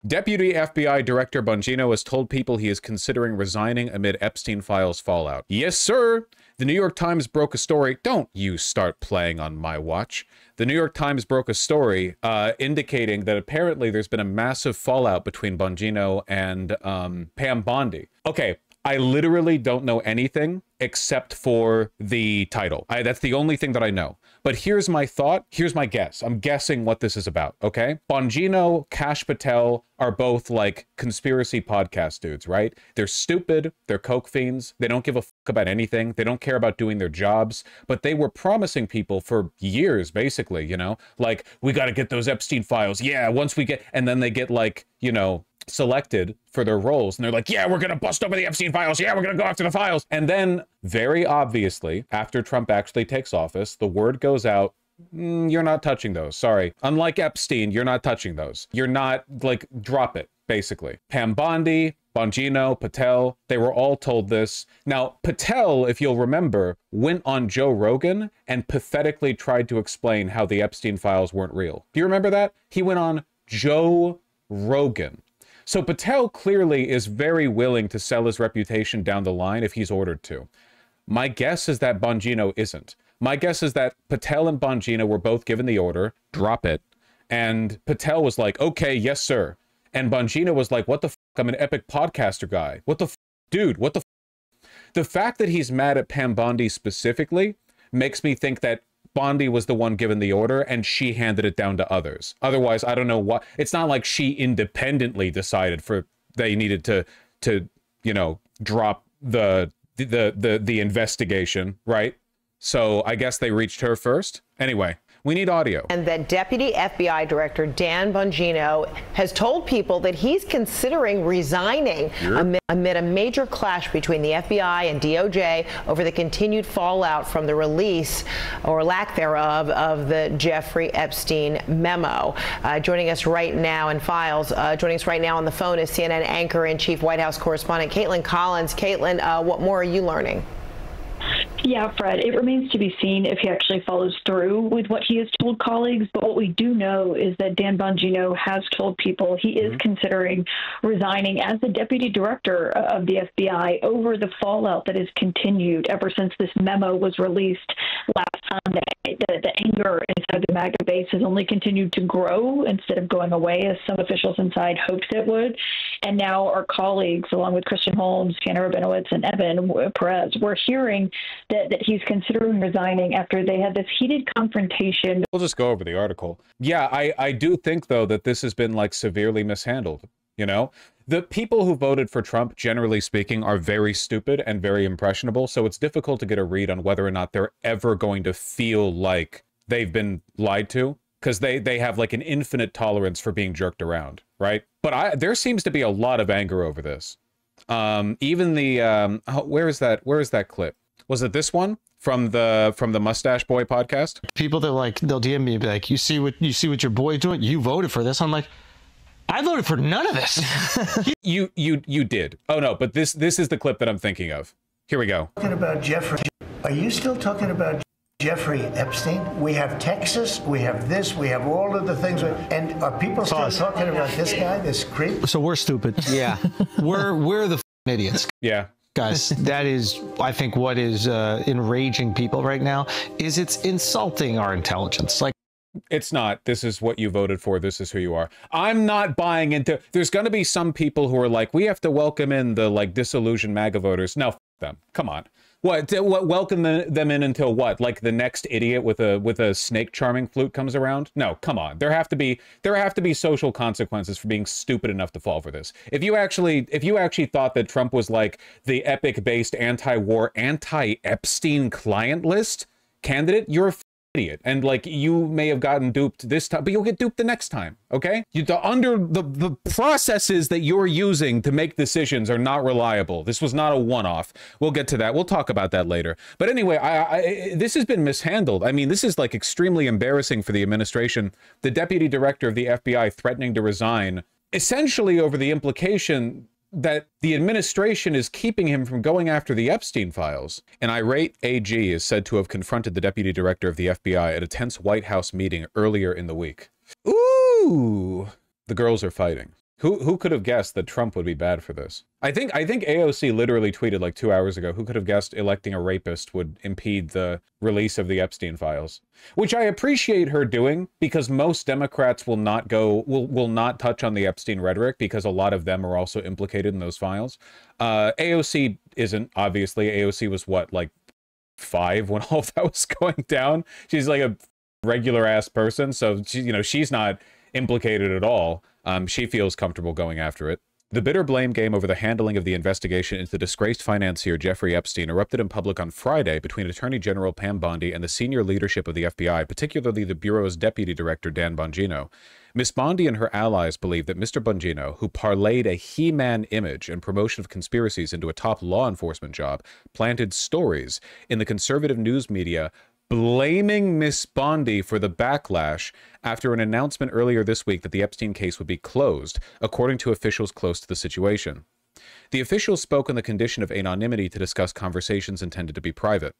Deputy FBI Director Bongino has told people he is considering resigning amid Epstein files fallout. Yes, sir. The New York Times broke a story. Don't you start playing on my watch. The New York Times broke a story indicating that apparently there's been a massive fallout between Bongino and Pam Bondi. Okay, I literally don't know anything except for the title. That's the only thing that I know. But here's my thought. Here's my guess. I'm guessing what this is about, okay? Bongino, Kash Patel are both like conspiracy podcast dudes, right? They're stupid. They're coke fiends. They don't give a fuck about anything. They don't care about doing their jobs. But they were promising people for years, basically, you know? Like, we got to get those Epstein files. Yeah, once we get... And then they get like, you know, selected for their roles and they're like, yeah, we're gonna bust over the Epstein files, yeah, we're gonna go after the files. And then very obviously after Trump actually takes office, the word goes out, you're not touching those, sorry. Unlike Epstein, you're not touching those. You're not, like, drop it, basically. Pam Bondi, Bongino, Patel, they were all told this. Now, Patel, if you'll remember, went on Joe Rogan and pathetically tried to explain how the Epstein files weren't real. Do you remember that? He went on Joe Rogan. So Patel clearly is very willing to sell his reputation down the line if he's ordered to. My guess is that Bongino isn't. My guess is that Patel and Bongino were both given the order, drop it, and Patel was like, okay, yes, sir. And Bongino was like, what the f***, I'm an epic podcaster guy. What the f***, dude, what the f***? The fact that he's mad at Pam Bondi specifically makes me think that Bondi was the one given the order and she handed it down to others. Otherwise, I don't know what. It's not like she independently decided they needed to you know, drop the investigation, right? So I guess they reached her first. Anyway, we need audio. And that Deputy FBI Director Dan Bongino has told people that he's considering resigning amid a major clash between the FBI and DOJ over the continued fallout from the release, or lack thereof, of the Jeffrey Epstein memo. Joining us right now in Files, joining us right now on the phone is CNN anchor and chief White House correspondent Caitlin Collins. Caitlin, what more are you learning? Yeah, Fred, it remains to be seen if he actually follows through with what he has told colleagues. But what we do know is that Dan Bongino has told people he is considering resigning as the deputy director of the FBI over the fallout that has continued ever since this memo was released last Sunday. The anger inside the Maga base has only continued to grow instead of going away, as some officials inside hoped it would. And now our colleagues, along with Christian Holmes, Hannah Rabinowitz, and Evan Perez, we're hearing that he's considering resigning after they had this heated confrontation. We'll just go over the article. Yeah, I do think, though, that this has been, like, severely mishandled, you know? The people who voted for Trump, generally speaking, are very stupid and very impressionable, so it's difficult to get a read on whether or not they're ever going to feel like they've been lied to, because they have, like, an infinite tolerance for being jerked around, right? But there seems to be a lot of anger over this. Even the, where is that clip? Was it this one from the Mustache Boy podcast? People that, like, they'll DM me and be like, you see what your boy's doing? You voted for this. I'm like, I voted for none of this. you did. Oh no, but this is the clip that I'm thinking of. Here we go. Talking about Jeffrey. Are you still talking about Jeffrey Epstein? We have Texas, we have this, we have all of the things. And are people still talking about this guy, this creep? So we're stupid. Yeah. we're the idiots. Yeah. Guys, that is, I think, what is enraging people right now is it's insulting our intelligence. Like, it's not. This is what you voted for. This is who you are. I'm not buying into. There's going to be some people who are like, we have to welcome in the, like, disillusioned MAGA voters. No, f them. Come on. What welcome them in until what? Like the next idiot with a snake charming flute comes around? No, come on. There have to be social consequences for being stupid enough to fall for this. If you actually thought that Trump was like the epic-based anti-war, anti-Epstein client list candidate, you're a idiot. And, like, you may have gotten duped this time, but you'll get duped the next time, okay? Under the processes that you're using to make decisions are not reliable. This was not a one-off. We'll get to that. We'll talk about that later. But anyway, this has been mishandled. I mean, this is, like, extremely embarrassing for the administration. The deputy director of the FBI threatening to resign, essentially over the implication that the administration is keeping him from going after the Epstein files. An irate AG is said to have confronted the deputy director of the FBI at a tense White House meeting earlier in the week. Ooh, the girls are fighting. Who could have guessed that Trump would be bad for this? I think AOC literally tweeted like 2 hours ago, who could have guessed electing a rapist would impede the release of the Epstein files? Which I appreciate her doing, because most Democrats will not touch on the Epstein rhetoric, because a lot of them are also implicated in those files. AOC isn't, obviously. AOC was what, like 5 when all of that was going down? She's like a regular ass person, so she, you know, she's not implicated at all. She feels comfortable going after it. The bitter blame game over the handling of the investigation into the disgraced financier Jeffrey Epstein erupted in public on Friday between Attorney General Pam Bondi and the senior leadership of the FBI, particularly the Bureau's Deputy Director Dan Bongino. Ms. Bondi and her allies believe that Mr. Bongino, who parlayed a he-man image and promotion of conspiracies into a top law enforcement job, planted stories in the conservative news media blaming Miss Bondi for the backlash after an announcement earlier this week that the Epstein case would be closed, according to officials close to the situation. The officials spoke on the condition of anonymity to discuss conversations intended to be private.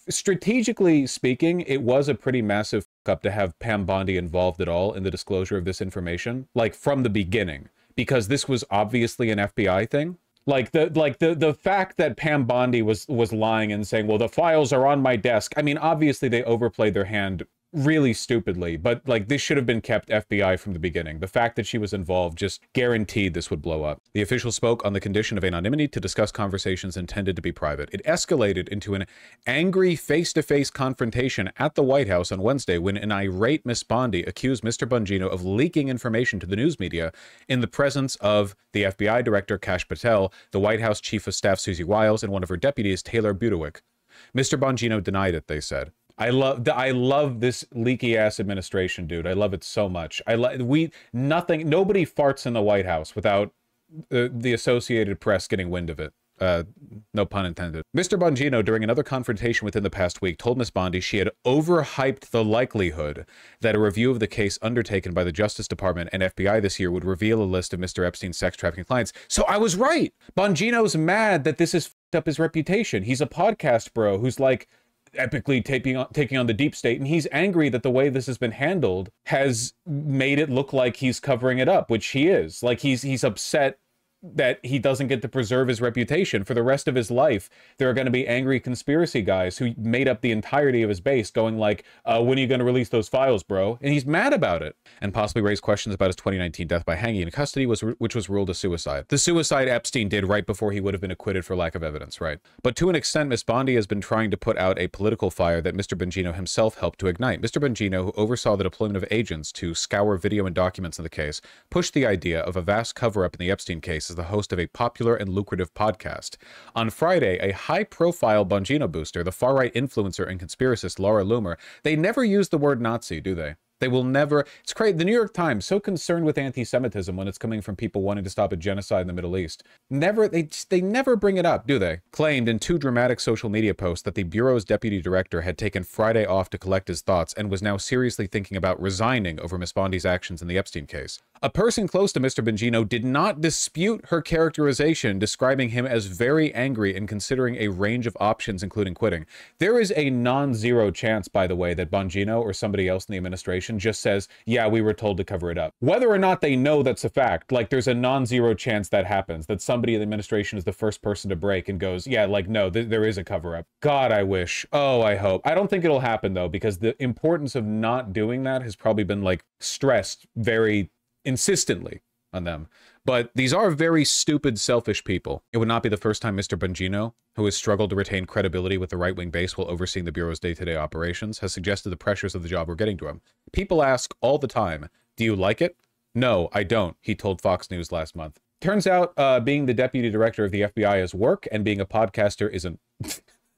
Strategically speaking, it was a pretty massive fuck-up to have Pam Bondi involved at all in the disclosure of this information, like from the beginning, because this was obviously an FBI thing. Like the fact that Pam Bondi was lying and saying, well, the files are on my desk. I mean, obviously they overplayed their hand really stupidly, but like this should have been kept FBI from the beginning. The fact that she was involved just guaranteed this would blow up. The official spoke on the condition of anonymity to discuss conversations intended to be private. It escalated into an angry face-to-face confrontation at the White House on Wednesday when an irate Miss Bondi accused Mr. Bongino of leaking information to the news media in the presence of the FBI Director Kash Patel, the White House Chief of Staff Susie Wiles, and one of her deputies, Taylor Budewick. Mr. Bongino denied it, they said. I love this leaky ass administration, dude. I love it so much. Nobody farts in the White House without the Associated Press getting wind of it. No pun intended. Mr. Bongino, during another confrontation within the past week, told Ms. Bondi she had overhyped the likelihood that a review of the case undertaken by the Justice Department and FBI this year would reveal a list of Mr. Epstein's sex trafficking clients. So I was right. Bongino's mad that this has fucked up his reputation. He's a podcast bro who's like epically taking on the deep state, and he's angry that the way this has been handled has made it look like he's covering it up, which he is. Like he's upset that he doesn't get to preserve his reputation for the rest of his life. There are going to be angry conspiracy guys who made up the entirety of his base going like, when are you going to release those files, bro? And he's mad about it. And possibly raise questions about his 2019 death by hanging in custody, which was ruled a suicide. The suicide Epstein did right before he would have been acquitted for lack of evidence, right? But to an extent, Miss Bondi has been trying to put out a political fire that Mr. Bongino himself helped to ignite. Mr. Bongino, who oversaw the deployment of agents to scour video and documents in the case, pushed the idea of a vast cover-up in the Epstein case as the host of a popular and lucrative podcast. On Friday, a high-profile Bongino booster, the far-right influencer and conspiracist Laura Loomer, they never use the word Nazi, do they? They will never. It's crazy. The New York Times, so concerned with anti-Semitism when it's coming from people wanting to stop a genocide in the Middle East. They never bring it up, do they? Claimed in 2 dramatic social media posts that the Bureau's deputy director had taken Friday off to collect his thoughts and was now seriously thinking about resigning over Miss Bondi's actions in the Epstein case. A person close to Mr. Bongino did not dispute her characterization, describing him as very angry and considering a range of options, including quitting. There is a non-zero chance, by the way, that Bongino or somebody else in the administration just says, yeah, we were told to cover it up. Whether or not they know that's a fact, like there's a non-zero chance that happens, that somebody in the administration is the first person to break and goes, yeah, like, no, there is a cover-up. God, I wish. Oh, I hope. I don't think it'll happen, though, because the importance of not doing that has probably been, like, stressed very insistently on them. But these are very stupid, selfish people. It would not be the first time Mr. Bongino, who has struggled to retain credibility with the right-wing base while overseeing the Bureau's day-to-day operations, has suggested the pressures of the job were getting to him. People ask all the time, do you like it? No, I don't, he told Fox News last month. Turns out being the deputy director of the FBI is work, and being a podcaster isn't.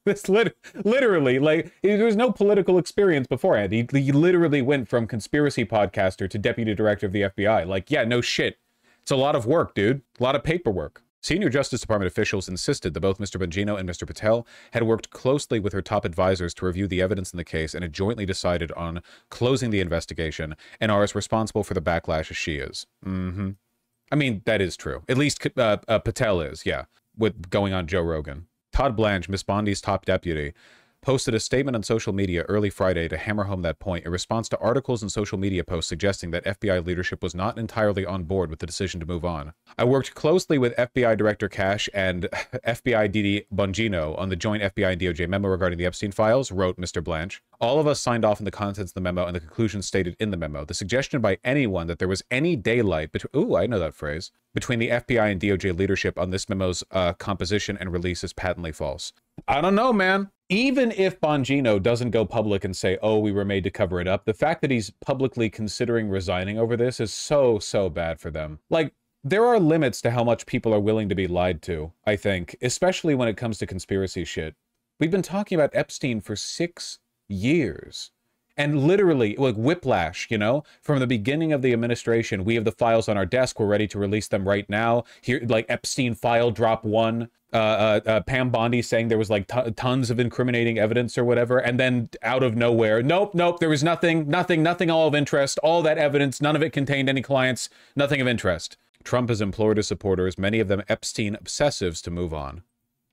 This literally, like, there was no political experience beforehand. He literally went from conspiracy podcaster to deputy director of the FBI. Like, yeah, no shit. It's a lot of work, dude. A lot of paperwork. Senior Justice Department officials insisted that both Mr. Bongino and Mr. Patel had worked closely with her top advisors to review the evidence in the case and had jointly decided on closing the investigation and are as responsible for the backlash as she is. I mean, that is true. At least Patel is, yeah, with going on Joe Rogan. Todd Blanche, Miss Bondi's top deputy, posted a statement on social media early Friday to hammer home that point in response to articles and social media posts suggesting that FBI leadership was not entirely on board with the decision to move on. I worked closely with FBI Director Cash and FBI DD Bongino on the joint FBI and DOJ memo regarding the Epstein files, wrote Mr. Blanche. All of us signed off on the contents of the memo and the conclusions stated in the memo. The suggestion by anyone that there was any daylight between, ooh, I know that phrase, between the FBI and DOJ leadership on this memo's composition and release is patently false. I don't know, man. Even if Bongino doesn't go public and say, oh, we were made to cover it up, the fact that he's publicly considering resigning over this is so, so bad for them. Like, there are limits to how much people are willing to be lied to, I think, especially when it comes to conspiracy shit. We've been talking about Epstein for 6 years. And literally, like whiplash, you know, from the beginning of the administration, we have the files on our desk. We're ready to release them right now. Here, like Epstein file drop 1. Pam Bondi saying there was like tons of incriminating evidence or whatever. And then out of nowhere, nope, there was nothing all of interest. All that evidence, none of it contained any clients, nothing of interest. Trump has implored his supporters, many of them Epstein obsessives, to move on.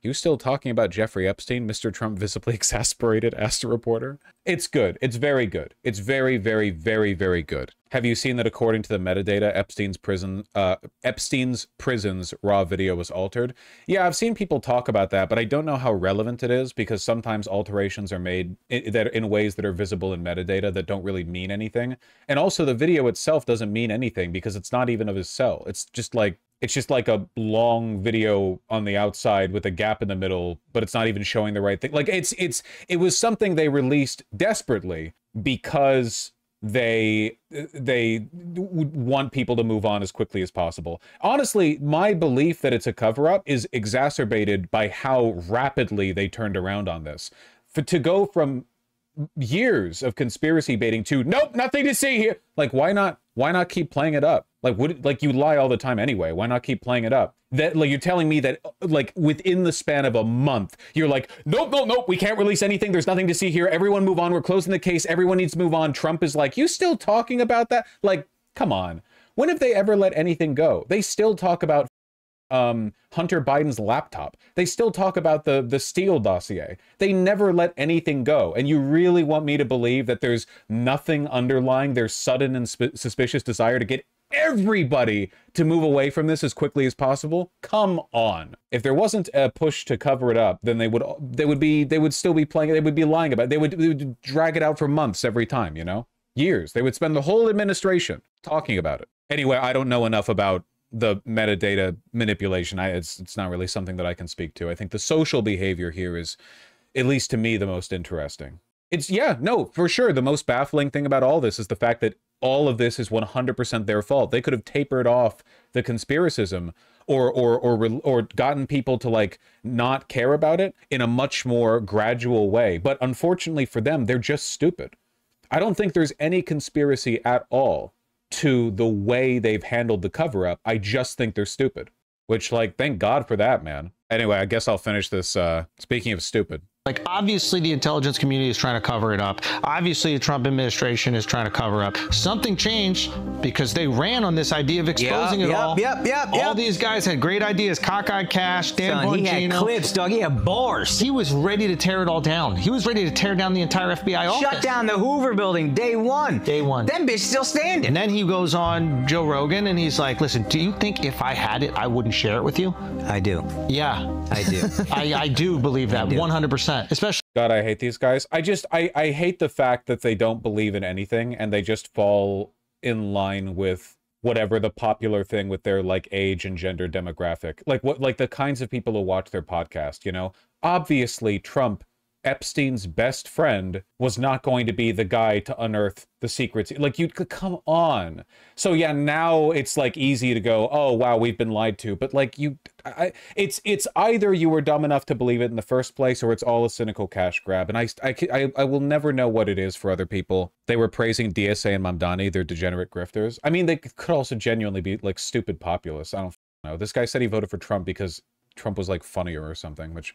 You still talking about Jeffrey Epstein? Mr. Trump visibly exasperated, asked a reporter. It's good. It's very good. It's very, very, very, very good. Have you seen that according to the metadata, Epstein's prison's raw video was altered? Yeah, I've seen people talk about that, but I don't know how relevant it is because sometimes alterations are made in ways that are visible in metadata that don't really mean anything. And also the video itself doesn't mean anything because it's not even of his cell. It's just like a long video on the outside with a gap in the middle, but it's not even showing the right thing. Like it was something they released desperately because they want people to move on as quickly as possible. Honestly, my belief that it's a cover-up is exacerbated by how rapidly they turned around on this. To go from years of conspiracy baiting to nope, nothing to see here. Like, why not keep playing it up? Like, you lie all the time anyway. Why not keep playing it up? That, like, you're telling me that, like, within the span of a month, you're like, nope, we can't release anything. There's nothing to see here. Everyone move on. We're closing the case. Everyone needs to move on. Trump is like, you still talking about that? Like, come on. When have they ever let anything go? They still talk about Hunter Biden's laptop. They still talk about the Steele dossier. They never let anything go. And you really want me to believe that there's nothing underlying their sudden and suspicious desire to get everybody to move away from this as quickly as possible? Come on. If there wasn't a push to cover it up, then they would still be playing it. They would be lying about it. They would drag it out for months every time, you know? Years. They would spend the whole administration talking about it. Anyway, I don't know enough about the metadata manipulation. It's not really something that I can speak to. I think the social behavior here is, at least to me, the most interesting. Yeah, no, for sure. The most baffling thing about all this is the fact that all of this is 100% their fault. They could have tapered off the conspiracism or gotten people to, like, not care about it in a much more gradual way. But unfortunately for them, they're just stupid. I don't think there's any conspiracy at all to the way they've handled the cover-up. I just think they're stupid. Which, like, thank God for that, man. Anyway, I guess I'll finish this, speaking of stupid. Like, obviously the intelligence community is trying to cover it up. Obviously the Trump administration is trying to cover up. Something changed because they ran on this idea of exposing it all. All these guys had great ideas. Cockeyed Cash, Dan Bongino. He had clips, dog. He had bars. He was ready to tear it all down. He was ready to tear down the entire FBI office. Shut down the Hoover building day one. Day one. That bitch still standing. And then he goes on Joe Rogan and he's like, listen, do you think if I had it, I wouldn't share it with you? I do. Yeah. I do. I do believe that 100%. Especially. God, I hate these guys. I hate the fact that they don't believe in anything and they just fall in line with whatever the popular thing with their, like, age and gender demographic. Like the kinds of people who watch their podcast, you know? Obviously, Trump, Epstein's best friend, was not going to be the guy to unearth the secrets. Like, you could come on. So yeah, now it's like easy to go, oh wow, we've been lied to. But like it's either you were dumb enough to believe it in the first place, or it's all a cynical cash grab. And I will never know what it is for other people. They were praising DSA and Mamdani, they're degenerate grifters. I mean, they could also genuinely be like stupid populists. I don't know. This guy said he voted for Trump because Trump was like funnier or something, which,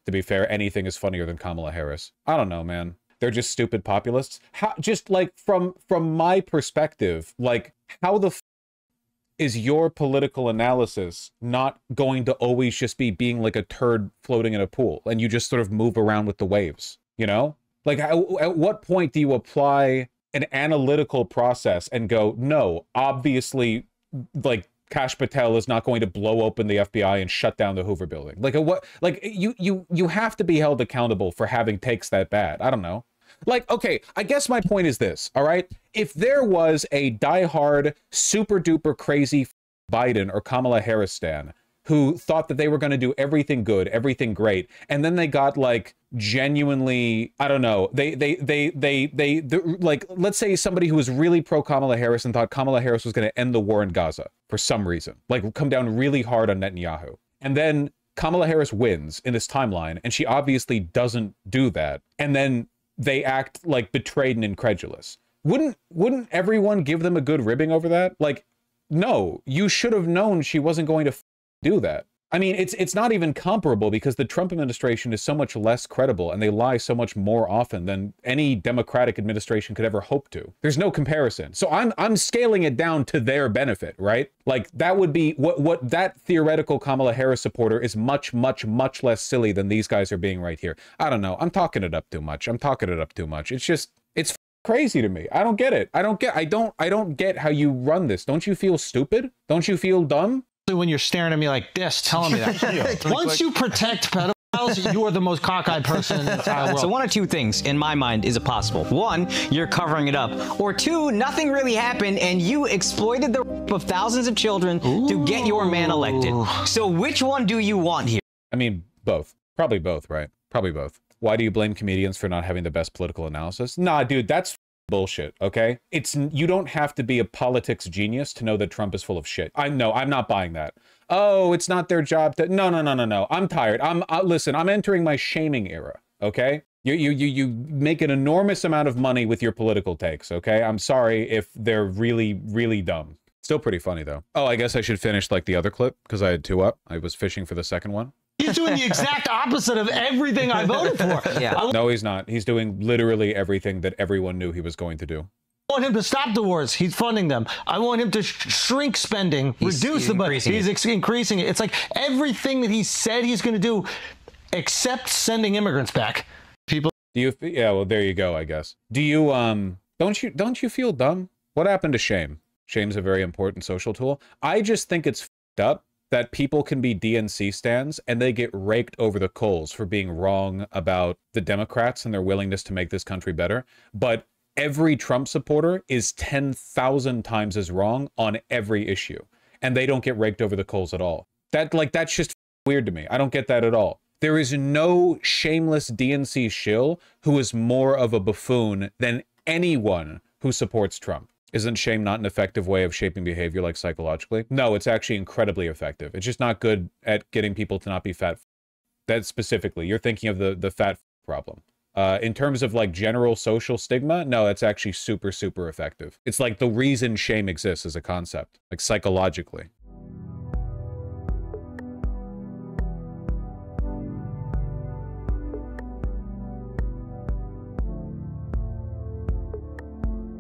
to be fair, anything is funnier than Kamala Harris. I don't know, man. They're just stupid populists. How, just like from my perspective, like, how the is your political analysis not going to always just be being like a turd floating in a pool and you just sort of move around with the waves? You know, like at what point do you apply an analytical process and go, no, obviously, like Kash Patel is not going to blow open the FBI and shut down the Hoover building. Like what? Like you have to be held accountable for having takes that bad. I don't know. Like, okay, I guess my point is this, all right? If there was a diehard, super duper crazy Biden or Kamala Harris stan who thought that they were going to do everything good, everything great, and then they got like genuinely, I don't know, like, let's say somebody who was really pro Kamala Harris and thought Kamala Harris was going to end the war in Gaza for some reason, like come down really hard on Netanyahu. And then Kamala Harris wins in this timeline, and she obviously doesn't do that. And then they act like betrayed and incredulous. Wouldn't everyone give them a good ribbing over that? Like, no, you should have known she wasn't going to do that. I mean, it's not even comparable because the Trump administration is so much less credible and they lie so much more often than any Democratic administration could ever hope to. There's no comparison. So I'm scaling it down to their benefit, right? Like that would be what that theoretical Kamala Harris supporter is much less silly than these guys are being right here. I don't know. I'm talking it up too much. It's just, it's crazy to me. I don't get it. I don't get how you run this. Don't you feel stupid? Don't you feel dumb? When you're staring at me like this, telling me that. Once you protect pedophiles, you are the most cockeyed person in the entire world. So one of two things, in my mind, is possible. One, you're covering it up. Or two, nothing really happened and you exploited the rape of thousands of children to get your man elected. So which one do you want here? I mean, both. Probably both, right? Probably both. Why do you blame comedians for not having the best political analysis? Nah, dude, that's bullshit, okay? You don't have to be a politics genius to know that Trump is full of shit. I'm not buying that. Oh, it's not their job to... No. I'm tired. Listen, I'm entering my shaming era, okay? You make an enormous amount of money with your political takes, okay? I'm sorry if they're really dumb. Still pretty funny, though. Oh, I guess I should finish like the other clip because I had two up. I was fishing for the second one. He's doing the exact opposite of everything I voted for. Yeah. No, he's not. He's doing literally everything that everyone knew he was going to do. I want him to stop the wars. He's funding them. I want him to shrink spending, reduce the budget. He's increasing it. It's like everything that he said he's going to do, except sending immigrants back. People. Do you? Yeah. Well, there you go. I guess. Do you? Don't you feel dumb? What happened to shame? Shame's a very important social tool. I just think it's f***ed up that people can be DNC stans and they get raked over the coals for being wrong about the Democrats and their willingness to make this country better. But every Trump supporter is 10,000 times as wrong on every issue. And they don't get raked over the coals at all. That's just weird to me. I don't get that at all. There is no shameless DNC shill who is more of a buffoon than anyone who supports Trump. Isn't shame not an effective way of shaping behavior, like psychologically? No, it's actually incredibly effective. It's just not good at getting people to not be fat. That specifically, you're thinking of the fat problem. In terms of like general social stigma, no, it's actually super effective. It's like the reason shame exists as a concept, like psychologically.